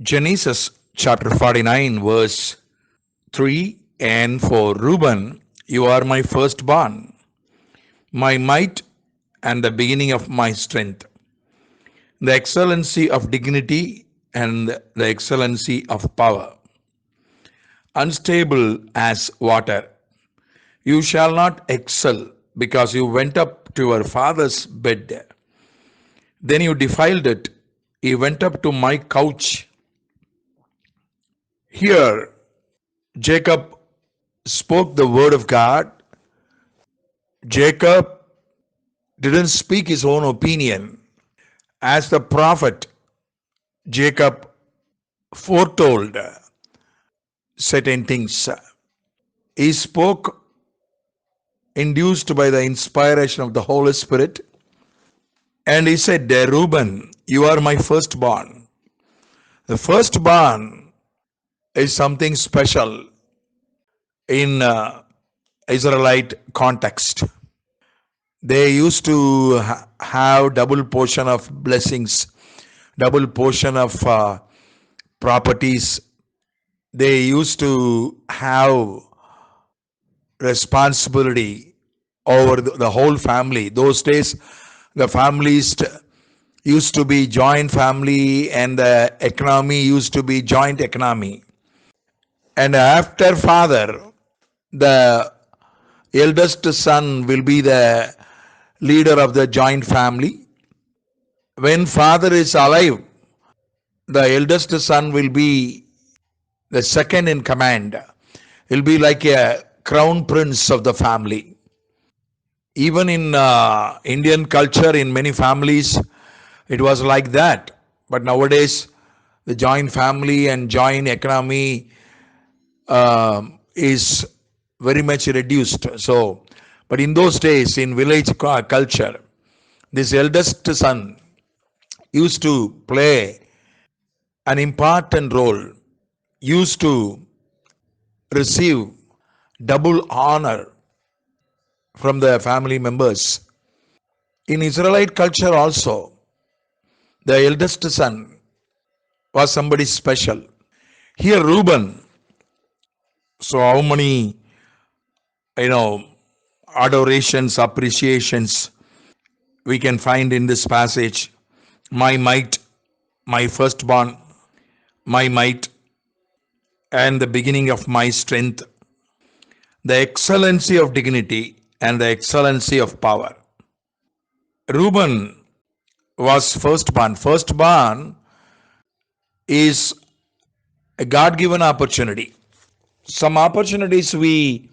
Genesis chapter 49, verse 3 and 4. Reuben, you are my firstborn, my might and the beginning of my strength, the excellency of dignity and the excellency of power. Unstable as water, you shall not excel because you went up to your father's bed. Then you defiled it. You went up to my couch. Here, Jacob spoke the word of God. Jacob didn't speak his own opinion. As the prophet, Jacob foretold certain things. He spoke induced by the inspiration of the Holy Spirit. And he said, Reuben, you are my firstborn. The firstborn is something special in Israelite context. They used to have double portion of blessings, double portion of properties. They used to have responsibility over the whole family. Those days, the families used to be joint family and the economy used to be joint economy. And after father, the eldest son will be the leader of the joint family. When father is alive, the eldest son will be the second in command. He'll be like a crown prince of the family. Even in Indian culture, in many families, it was like that. But nowadays, the joint family and joint economy is very much reduced. So, but in those days, in village culture, this eldest son used to play an important role, used to receive double honor from the family members. In Israelite culture also, the eldest son was somebody special. Here Reuben, so how many, you know, adorations, appreciations we can find in this passage. My might, my firstborn, my might, and the beginning of my strength, the excellency of dignity, and the excellency of power. Reuben was firstborn. Firstborn is a God given opportunity. Some opportunities we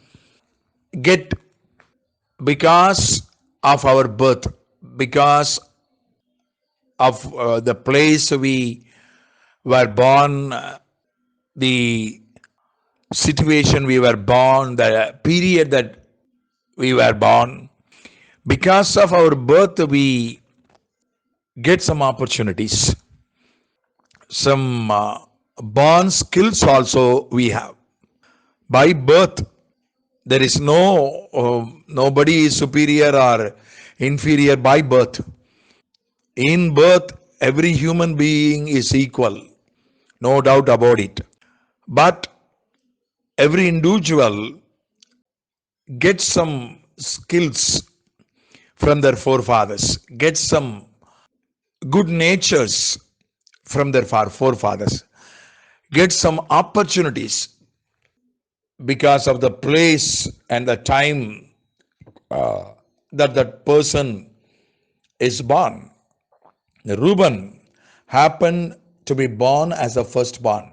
get because of our birth, because of the place we were born, the situation we were born, the period that we were born. Because of our birth, we get some opportunities, some born skills also we have. By birth, there is nobody is superior or inferior by birth. In birth, every human being is equal, no doubt about it. But every individual gets some skills from their forefathers, gets some good natures from their forefathers, gets some opportunities because of the place and the time that person is born. Reuben happened to be born as a firstborn,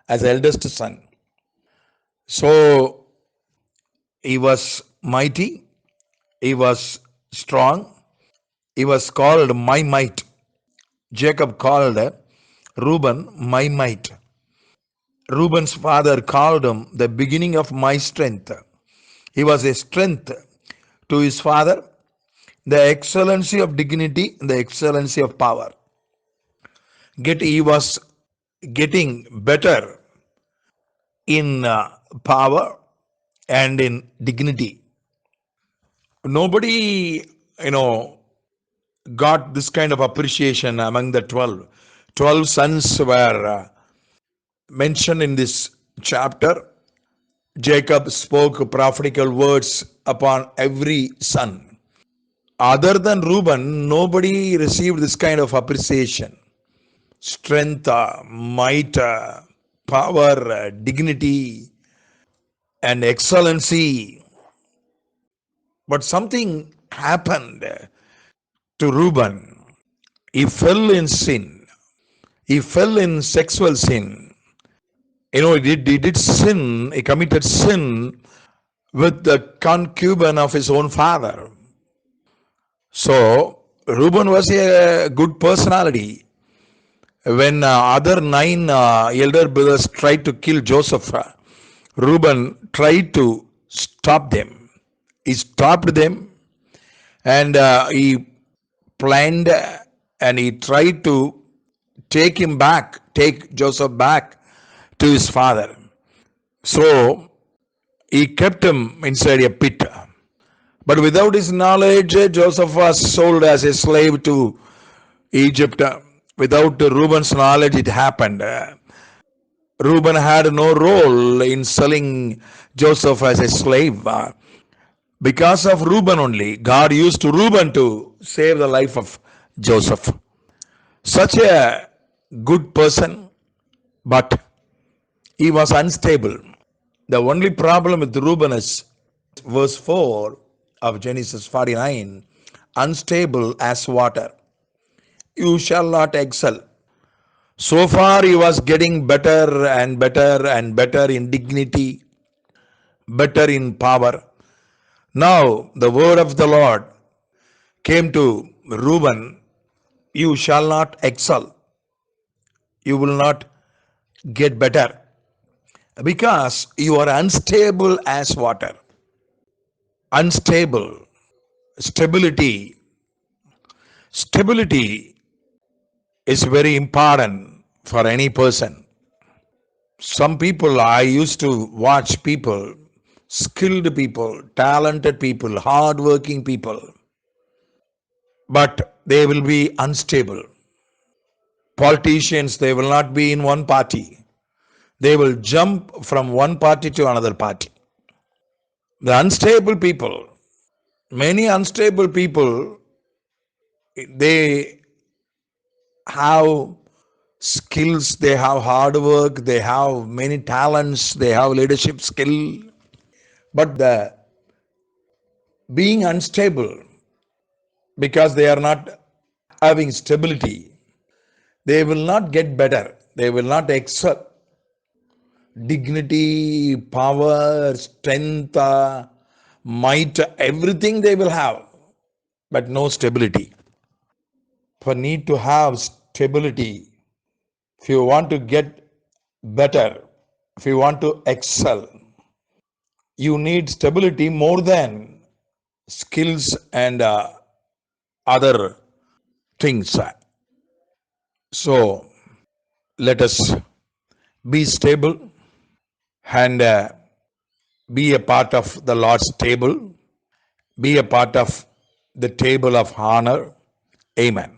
as eldest son. So he was mighty, he was strong, he was called my might. Jacob called Reuben my might. Reuben's father called him the beginning of my strength. He was a strength to his father, the excellency of dignity, the excellency of power. He was getting better in power and in dignity. Nobody, got this kind of appreciation among the 12. 12 sons were mentioned in this chapter. Jacob spoke prophetical words upon every son. Other than Reuben, nobody received this kind of appreciation. Strength, might, power, dignity, and excellency. But something happened to Reuben. He fell in sin. He fell in sexual sin. He did sin. He committed sin with the concubine of his own father. So Reuben was a good personality. When other nine elder brothers tried to kill Joseph, Reuben tried to stop them. He stopped them, and he planned and he tried to take Joseph back to his father. So he kept him inside a pit. But without his knowledge, Joseph was sold as a slave to Egypt. Without Reuben's knowledge, it happened. Reuben had no role in selling Joseph as a slave. Because of Reuben only, God used Reuben to save the life of Joseph. Such a good person, but he was unstable. The only problem with Reuben is verse 4 of Genesis 49, unstable as water. You shall not excel. So far he was getting better and better and better in dignity, better in power. Now the word of the Lord came to Reuben, you shall not excel. You will not get better because you are unstable as water. Unstable. Stability. Stability is very important for any person. Some people, I used to watch people, skilled people, talented people, hardworking people, but they will be unstable. Politicians, they will not be in one party. They will jump from one party to another party. The unstable people, many unstable people, they have skills, they have hard work, they have many talents, they have leadership skill, but the being unstable, because they are not having stability, they will not get better, they will not excel. Dignity, power, strength, might, everything they will have, but no stability. For need to have stability, if you want to get better, if you want to excel, you need stability more than skills and other things. So let us be stable and be a part of the Lord's table, be a part of the table of honor. Amen.